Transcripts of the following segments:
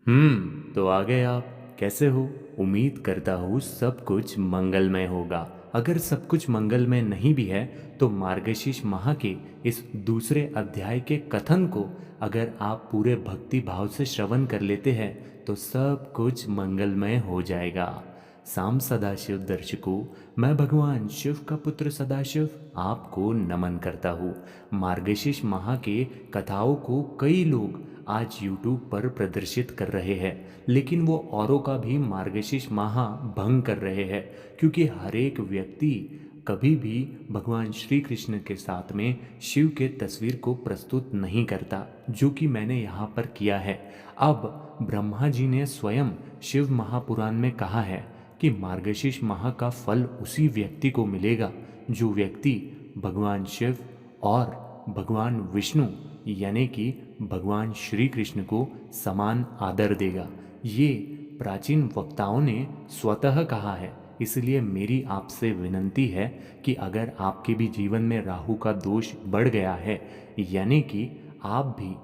तो आ गए आप। कैसे हो? उम्मीद करता हूँ सब कुछ मंगलमय होगा। अगर सब कुछ मंगलमय नहीं भी है तो मार्गशीर्ष माह के इस दूसरे अध्याय के कथन को अगर आप पूरे भक्ति भाव से श्रवण कर लेते हैं तो सब कुछ मंगलमय हो जाएगा। साम सदाशिव दर्शकों, मैं भगवान शिव का पुत्र सदाशिव आपको नमन करता हूँ। मार्गशीर्ष माह के कथाओं को कई लोग आज YouTube पर प्रदर्शित कर रहे हैं, लेकिन वो औरों का भी मार्गशीर्ष माह भंग कर रहे हैं, क्योंकि हर एक व्यक्ति कभी भी भगवान श्री कृष्ण के साथ में शिव के तस्वीर को प्रस्तुत नहीं करता, जो कि मैंने यहाँ पर किया है। अब ब्रह्मा जी ने स्वयं शिव महापुराण में कहा है कि मार्गशीर्ष माह का फल उसी व्यक्ति को मिलेगा जो व्यक्ति भगवान शिव और भगवान विष्णु यानी कि भगवान श्री कृष्ण को समान आदर देगा। ये प्राचीन वक्ताओं ने स्वतः कहा है। इसलिए मेरी आपसे विनंती है कि अगर आपके भी जीवन में राहु का दोष बढ़ गया है, यानी कि आप भी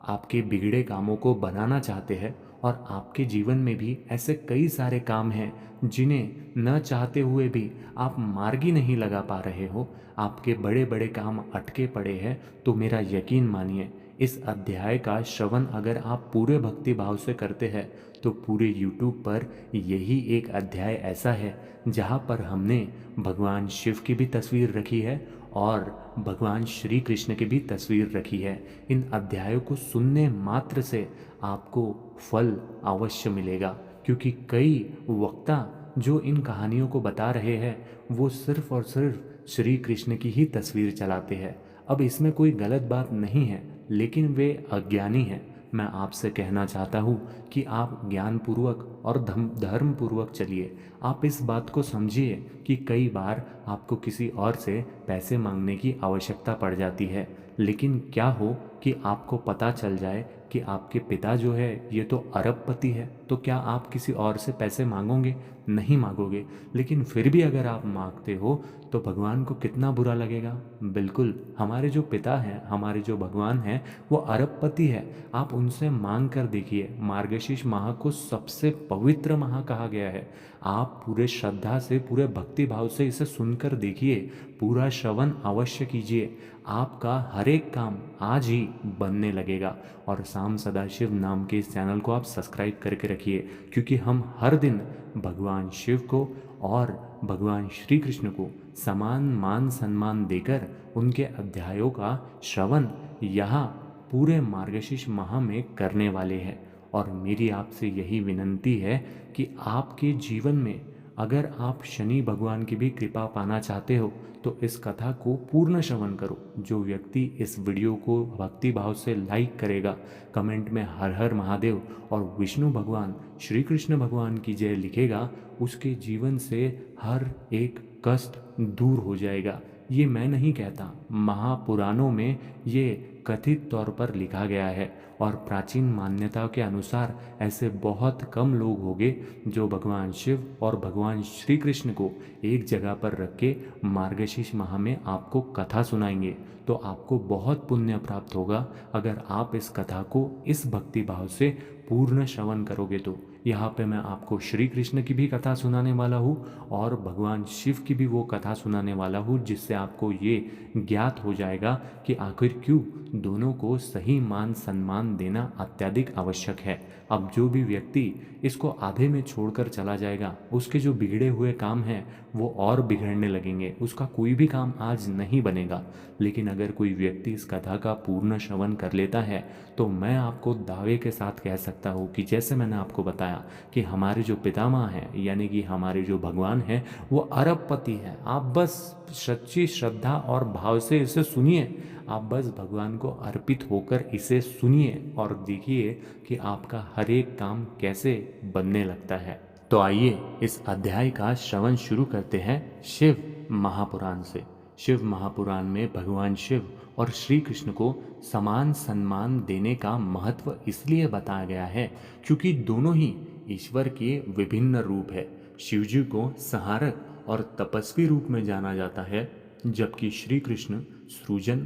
आपके बिगड़े कामों को बनाना चाहते हैं और आपके जीवन में भी ऐसे कई सारे काम हैं जिन्हें न चाहते हुए भी आप मार्ग ही नहीं लगा पा रहे हो, आपके बड़े बड़े काम अटके पड़े हैं, तो मेरा यकीन मानिए, इस अध्याय का श्रवण अगर आप पूरे भक्ति भाव से करते हैं तो पूरे YouTube पर यही एक अध्याय ऐसा है जहाँ पर हमने भगवान शिव की भी तस्वीर रखी है और भगवान श्री कृष्ण की भी तस्वीर रखी है। इन अध्यायों को सुनने मात्र से आपको फल अवश्य मिलेगा, क्योंकि कई वक्ता जो इन कहानियों को बता रहे हैं वो सिर्फ और सिर्फ श्री कृष्ण की ही तस्वीर चलाते हैं। अब इसमें कोई गलत बात नहीं है, लेकिन वे अज्ञानी हैं। मैं आपसे कहना चाहता हूँ कि आप ज्ञानपूर्वक और धर्मपूर्वक चलिए। आप इस बात को समझिए कि कई बार आपको किसी और से पैसे मांगने की आवश्यकता पड़ जाती है, लेकिन क्या हो कि आपको पता चल जाए कि आपके पिता जो है ये तो अरबपति है, तो क्या आप किसी और से पैसे मांगोगे? नहीं मांगोगे। लेकिन फिर भी अगर आप मांगते हो तो भगवान को कितना बुरा लगेगा? बिल्कुल। हमारे जो पिता हैं, हमारे जो भगवान हैं, वो अरबपति है। आप उनसे मांग कर देखिए। मार्गशीर्ष माह को सबसे पवित्र माह कहा गया है। आप पूरे श्रद्धा से, पूरे भक्ति भाव से इसे सुनकर देखिए, पूरा श्रवण अवश्य कीजिए। आपका हर एक काम आज ही बनने लगेगा। और साम सदाशिव नाम के इस चैनल को आप सब्सक्राइब करके रखिए, क्योंकि हम हर दिन भगवान शिव को और भगवान श्री कृष्ण को समान मान सम्मान देकर उनके अध्यायों का श्रवण यहाँ पूरे मार्गशीर्ष माह में करने वाले हैं। और मेरी आपसे यही विनंती है कि आपके जीवन में अगर आप शनि भगवान की भी कृपा पाना चाहते हो तो इस कथा को पूर्ण श्रवण करो। जो व्यक्ति इस वीडियो को भक्ति भाव से लाइक करेगा, कमेंट में हर हर महादेव और विष्णु भगवान श्री कृष्ण भगवान की जय लिखेगा, उसके जीवन से हर एक कष्ट दूर हो जाएगा। ये मैं नहीं कहता, महापुराणों में ये कथित तौर पर लिखा गया है। और प्राचीन मान्यताओं के अनुसार ऐसे बहुत कम लोग होंगे जो भगवान शिव और भगवान श्री कृष्ण को एक जगह पर रख के मार्गशीर्ष माह में आपको कथा सुनाएंगे। तो आपको बहुत पुण्य प्राप्त होगा अगर आप इस कथा को इस भक्ति भाव से पूर्ण श्रवण करोगे। तो यहाँ पे मैं आपको श्री कृष्ण की भी कथा सुनाने वाला हूँ और भगवान शिव की भी वो कथा सुनाने वाला हूँ, जिससे आपको ये ज्ञात हो जाएगा कि आखिर क्यों दोनों को सही मान सम्मान देना अत्यधिक आवश्यक है। अब जो भी व्यक्ति इसको आधे में छोड़कर चला जाएगा, उसके जो बिगड़े हुए काम हैं वो और बिगड़ने लगेंगे, उसका कोई भी काम आज नहीं बनेगा। लेकिन अगर कोई व्यक्ति इस कथा का पूर्ण श्रवण कर लेता है तो मैं आपको दावे के साथ कह सकता हूँ कि जैसे मैंने आपको बताया कि हमारे जो पितामह हैं यानी कि हमारे जो भगवान हैं वो अरबपति है। आप बस सच्ची श्रद्धा और भाव से इसे सुनिए, आप बस भगवान को अर्पित होकर इसे सुनिए और देखिए कि आपका हर एक काम कैसे बनने लगता है। तो आइए इस अध्याय का श्रवण शुरू करते हैं शिव महापुराण से। शिव महापुराण में भगवान शिव और श्री कृष्ण को समान सम्मान देने का महत्व इसलिए बताया गया है क्योंकि दोनों ही ईश्वर के विभिन्न रूप है। शिवजी को संहारक और तपस्वी रूप में जाना जाता है, जबकि श्री कृष्ण सृजन,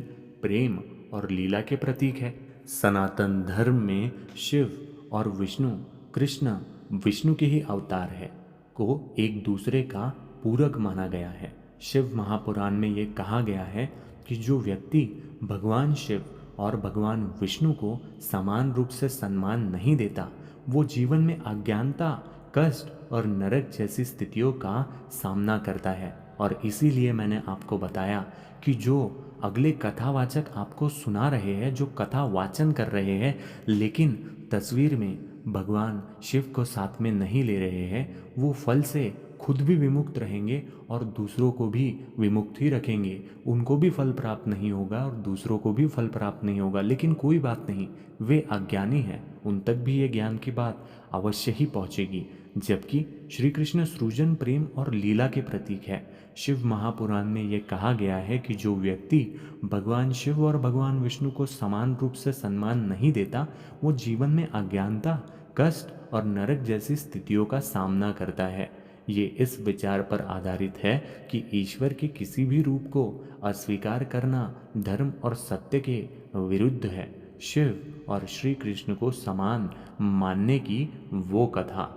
प्रेम और लीला के प्रतीक है। सनातन धर्म में शिव और विष्णु कृष्ण विष्णु के ही अवतार है को एक दूसरे का पूरक माना गया है। शिव महापुराण में ये कहा गया है कि जो व्यक्ति भगवान शिव और भगवान विष्णु को समान रूप से सम्मान नहीं देता वो जीवन में अज्ञानता, कष्ट और नरक जैसी स्थितियों का सामना करता है। और इसीलिए मैंने आपको बताया कि जो अगले कथावाचक आपको सुना रहे हैं, जो कथा वाचन कर रहे हैं, लेकिन तस्वीर में भगवान शिव को साथ में नहीं ले रहे हैं, वो फल से खुद भी विमुक्त रहेंगे और दूसरों को भी विमुक्त ही रखेंगे। उनको भी फल प्राप्त नहीं होगा और दूसरों को भी फल प्राप्त नहीं होगा। लेकिन कोई बात नहीं, वे अज्ञानी हैं, उन तक भी ये ज्ञान की बात अवश्य ही पहुँचेगी। जबकि श्री कृष्ण सृजन, प्रेम और लीला के प्रतीक है। शिव महापुराण में ये कहा गया है कि जो व्यक्ति भगवान शिव और भगवान विष्णु को समान रूप से सम्मान नहीं देता वो जीवन में अज्ञानता, कष्ट और नरक जैसी स्थितियों का सामना करता है। ये इस विचार पर आधारित है कि ईश्वर के किसी भी रूप को अस्वीकार करना धर्म और सत्य के विरुद्ध है। शिव और श्री कृष्ण को समान मानने की वो कथा,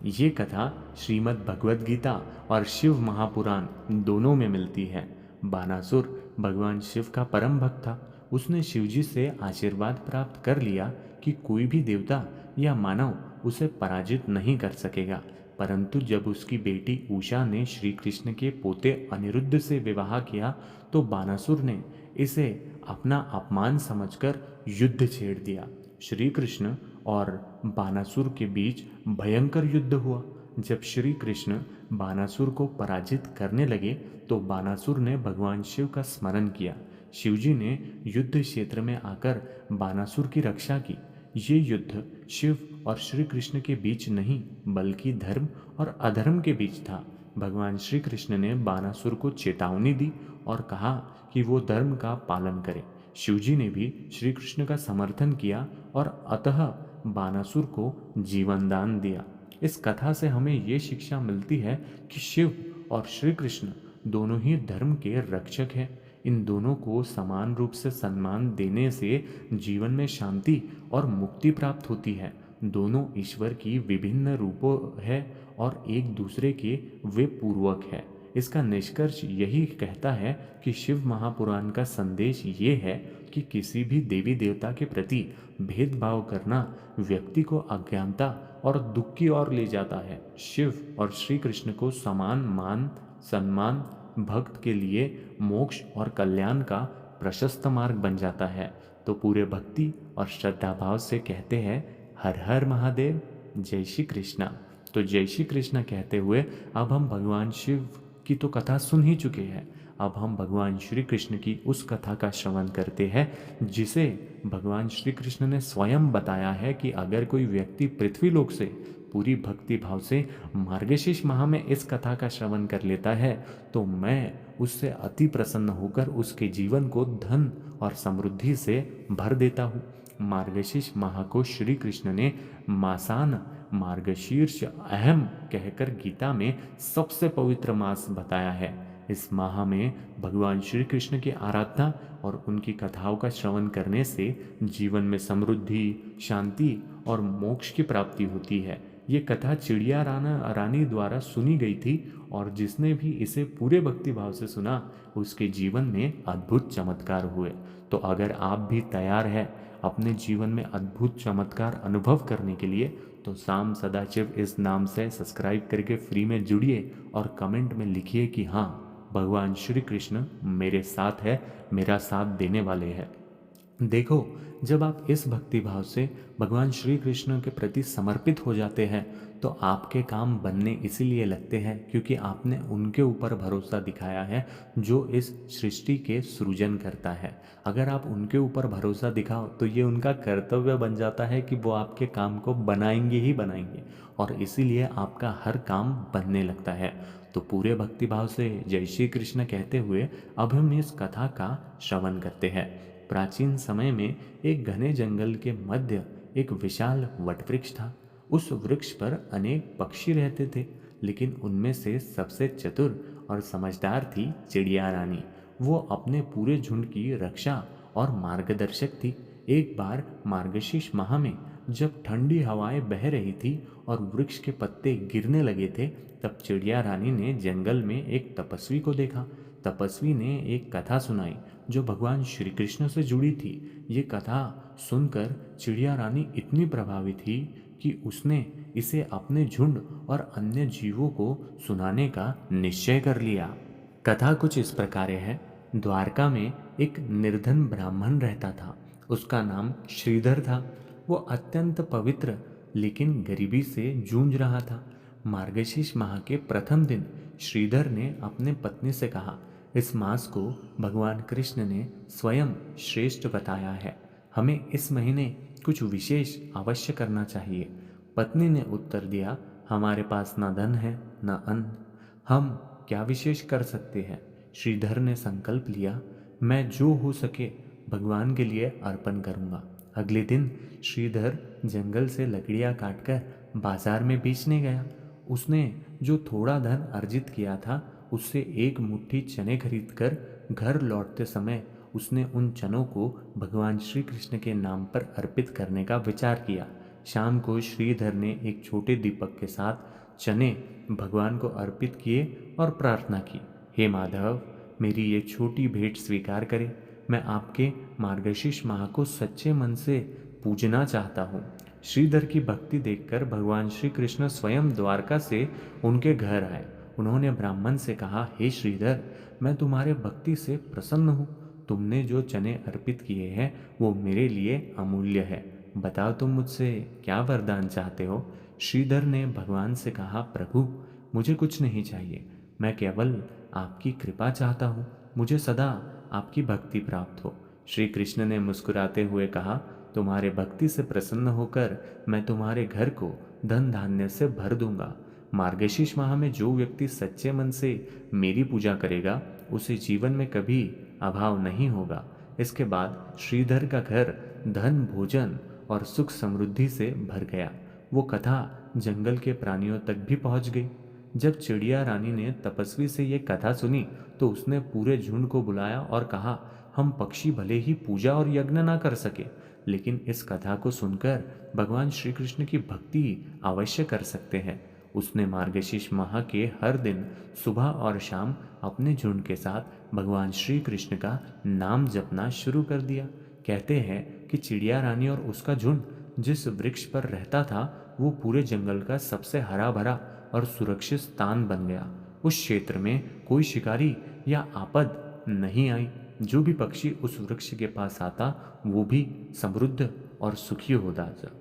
ये कथा श्रीमद् भगवद गीता और शिव महापुराण दोनों में मिलती है। बानासुर भगवान शिव का परम भक्त था। उसने शिवजी से आशीर्वाद प्राप्त कर लिया कि कोई भी देवता या मानव उसे पराजित नहीं कर सकेगा। परंतु जब उसकी बेटी उषा ने श्री कृष्ण के पोते अनिरुद्ध से विवाह किया तो बानासुर ने इसे अपना अपमान समझकर युद्ध छेड़ दिया। श्री कृष्ण और बानासुर के बीच भयंकर युद्ध हुआ। जब श्री कृष्ण बानासुर को पराजित करने लगे तो बानासुर ने भगवान शिव का स्मरण किया। शिवजी ने युद्ध क्षेत्र में आकर बानासुर की रक्षा की। ये युद्ध शिव और श्री कृष्ण के बीच नहीं बल्कि धर्म और अधर्म के बीच था। भगवान श्री कृष्ण ने बानासुर को चेतावनी दी और कहा कि वो धर्म का पालन करे। शिवजी ने भी श्री कृष्ण का समर्थन किया और अतः बानासुर को जीवन दान दिया। इस कथा से हमें ये शिक्षा मिलती है कि शिव और श्री कृष्ण दोनों ही धर्म के रक्षक हैं। इन दोनों को समान रूप से सम्मान देने से जीवन में शांति और मुक्ति प्राप्त होती है। दोनों ईश्वर की विभिन्न रूपों है और एक दूसरे के वे पूर्वक है। इसका निष्कर्ष यही कहता है कि शिव महापुराण का संदेश ये है कि किसी भी देवी देवता के प्रति भेदभाव करना व्यक्ति को अज्ञानता और दुख की ओर ले जाता है। शिव और श्री कृष्ण को समान मान सम्मान भक्त के लिए मोक्ष और कल्याण का प्रशस्त मार्ग बन जाता है। तो पूरे भक्ति और श्रद्धा भाव से कहते हैं हर हर महादेव, जय श्री कृष्णा। तो जय श्री कृष्ण कहते हुए अब हम भगवान शिव की तो कथा सुन ही चुके हैं। अब हम भगवान श्री कृष्ण की उस कथा का श्रवण करते हैं जिसे भगवान श्री कृष्ण ने स्वयं बताया है कि अगर कोई व्यक्ति पृथ्वी लोक से पूरी भक्ति भाव से मार्गशीर्ष माह में इस कथा का श्रवण कर लेता है तो मैं उससे अति प्रसन्न होकर उसके जीवन को धन और समृद्धि से भर देता हूँ। मार्गशीर्ष माह को श्री कृष्ण ने मासान मार्गशीर्ष अहम कहकर गीता में सबसे पवित्र मास बताया है। इस माह में भगवान श्री कृष्ण की आराधना और उनकी कथाओं का श्रवण करने से जीवन में समृद्धि, शांति और मोक्ष की प्राप्ति होती है। ये कथा चिड़िया रानी द्वारा सुनी गई थी और जिसने भी इसे पूरे भक्ति भाव से सुना उसके जीवन में अद्भुत चमत्कार हुए। तो अगर आप भी तैयार है अपने जीवन में अद्भुत चमत्कार अनुभव करने के लिए तो साम सदाशिव इस नाम से सब्सक्राइब करके फ्री में जुड़िए और कमेंट में लिखिए कि हाँ, भगवान श्री कृष्ण मेरे साथ है, मेरा साथ देने वाले हैं। देखो, जब आप इस भक्ति भाव से भगवान श्री कृष्ण के प्रति समर्पित हो जाते हैं तो आपके काम बनने इसीलिए लगते हैं क्योंकि आपने उनके ऊपर भरोसा दिखाया है जो इस सृष्टि के सृजन करता है। अगर आप उनके ऊपर भरोसा दिखाओ तो ये उनका कर्तव्य बन जाता है कि वो आपके काम को बनाएंगे ही बनाएंगे और इसीलिए आपका हर काम बनने लगता है। तो पूरे भक्ति भाव से जय श्री कृष्ण कहते हुए अब हम इस कथा का श्रवण करते हैं। प्राचीन समय में एक घने जंगल के मध्य एक विशाल वटवृक्ष था। उस वृक्ष पर अनेक पक्षी रहते थे, लेकिन उनमें से सबसे चतुर और समझदार थी चिड़िया रानी। वो अपने पूरे झुंड की रक्षा और मार्गदर्शक थी। एक बार मार्गशीर्ष माह में जब ठंडी हवाएं बह रही थी और वृक्ष के पत्ते गिरने लगे थे, तब चिड़िया रानी ने जंगल में एक तपस्वी को देखा। तपस्वी ने एक कथा सुनाई जो भगवान श्री कृष्ण से जुड़ी थी। ये कथा सुनकर चिड़िया रानी इतनी प्रभावित हुई कि उसने इसे अपने झुंड और अन्य जीवों को सुनाने का निश्चय कर लिया। कथा कुछ इस प्रकार है। द्वारका में एक निर्धन ब्राह्मण रहता था। उसका नाम श्रीधर था। वो अत्यंत पवित्र लेकिन गरीबी से जूझ रहा था। मार्गशीर्ष माह के प्रथम दिन श्रीधर ने अपने पत्नी से कहा, इस मास को भगवान कृष्ण ने स्वयं श्रेष्ठ बताया है। हमें इस महीने कुछ विशेष अवश्य करना चाहिए। पत्नी ने उत्तर दिया, हमारे पास न धन है न अन्न, हम क्या विशेष कर सकते हैं। श्रीधर ने संकल्प लिया, मैं जो हो सके भगवान के लिए अर्पण करूंगा। अगले दिन श्रीधर जंगल से लकड़ियां काटकर बाजार में बेचने गया। उसने जो थोड़ा धन अर्जित किया था उससे एक मुट्ठी चने खरीदकर घर लौटते समय उसने उन चनों को भगवान श्री कृष्ण के नाम पर अर्पित करने का विचार किया। शाम को श्रीधर ने एक छोटे दीपक के साथ चने भगवान को अर्पित किए और प्रार्थना की, हे माधव, मेरी ये छोटी भेंट स्वीकार करें। मैं आपके मार्गशीर्ष माह को सच्चे मन से पूजना चाहता हूँ। श्रीधर की भक्ति देखकर भगवान श्री कृष्ण स्वयं द्वारका से उनके घर आए। उन्होंने ब्राह्मण से कहा, हे श्रीधर, मैं तुम्हारे भक्ति से प्रसन्न हूँ। तुमने जो चने अर्पित किए हैं वो मेरे लिए अमूल्य है। बताओ तुम मुझसे क्या वरदान चाहते हो। श्रीधर ने भगवान से कहा, प्रभु, मुझे कुछ नहीं चाहिए, मैं केवल आपकी कृपा चाहता हूँ। मुझे सदा आपकी भक्ति प्राप्त हो। श्री कृष्ण ने मुस्कुराते हुए कहा, तुम्हारे भक्ति से प्रसन्न होकर मैं तुम्हारे घर को धन धान्य से भर दूंगा। मार्गशीर्ष माह में जो व्यक्ति सच्चे मन से मेरी पूजा करेगा उसे जीवन में कभी अभाव नहीं होगा। इसके बाद श्रीधर का घर धन, भोजन और सुख समृद्धि से भर गया। वो कथा जंगल के प्राणियों तक भी पहुंच गई। जब चिड़िया रानी ने तपस्वी से ये कथा सुनी तो उसने पूरे झुंड को बुलाया और कहा, हम पक्षी भले ही पूजा और यज्ञ ना कर सके, लेकिन इस कथा को सुनकर भगवान श्री कृष्ण की भक्ति अवश्य कर सकते हैं। उसने मार्गशीर्ष माह के हर दिन सुबह और शाम अपने झुंड के साथ भगवान श्री कृष्ण का नाम जपना शुरू कर दिया। कहते हैं कि चिड़िया रानी और उसका झुंड जिस वृक्ष पर रहता था वो पूरे जंगल का सबसे हरा भरा और सुरक्षित स्थान बन गया। उस क्षेत्र में कोई शिकारी या आपद नहीं आई। जो भी पक्षी उस वृक्ष के पास आता वो भी समृद्ध और सुखी होता था।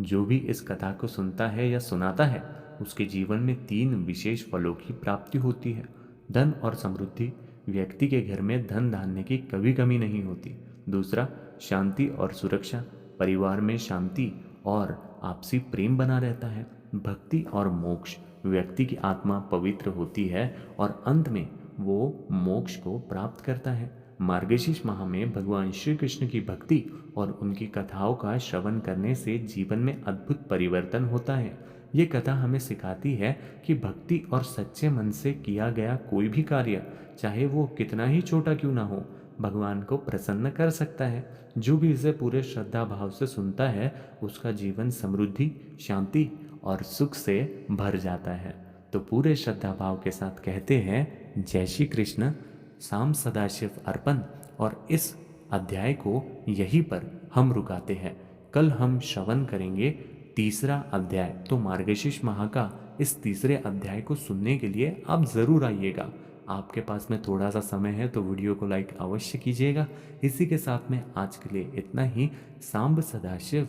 जो भी इस कथा को सुनता है या सुनाता है उसके जीवन में 3 विशेष फलों की प्राप्ति होती है। धन और समृद्धि, व्यक्ति के घर में धन धान्य की कभी कमी नहीं होती। दूसरा, शांति और सुरक्षा, परिवार में शांति और आपसी प्रेम बना रहता है। भक्ति और मोक्ष, व्यक्ति की आत्मा पवित्र होती है और अंत में वो मोक्ष को प्राप्त करता है। मार्गशीर्ष माह में भगवान श्री कृष्ण की भक्ति और उनकी कथाओं का श्रवण करने से जीवन में अद्भुत परिवर्तन होता है। ये कथा हमें सिखाती है कि भक्ति और सच्चे मन से किया गया कोई भी कार्य, चाहे वो कितना ही छोटा क्यों ना हो, भगवान को प्रसन्न कर सकता है। जो भी इसे पूरे श्रद्धा भाव से सुनता है उसका जीवन समृद्धि, शांति और सुख से भर जाता है। तो पूरे श्रद्धा भाव के साथ कहते हैं, जय श्री कृष्ण। शाम सदाशिव अर्पण। और इस अध्याय को यहीं पर हम रुकाते हैं। कल हम श्रवण करेंगे तीसरा अध्याय। तो मार्गशीर्ष माह का इस तीसरे अध्याय को सुनने के लिए आप ज़रूर आइएगा। आपके पास में थोड़ा सा समय है तो वीडियो को लाइक अवश्य कीजिएगा। इसी के साथ में आज के लिए इतना ही। सांब सदाशिव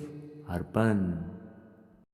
अर्पण।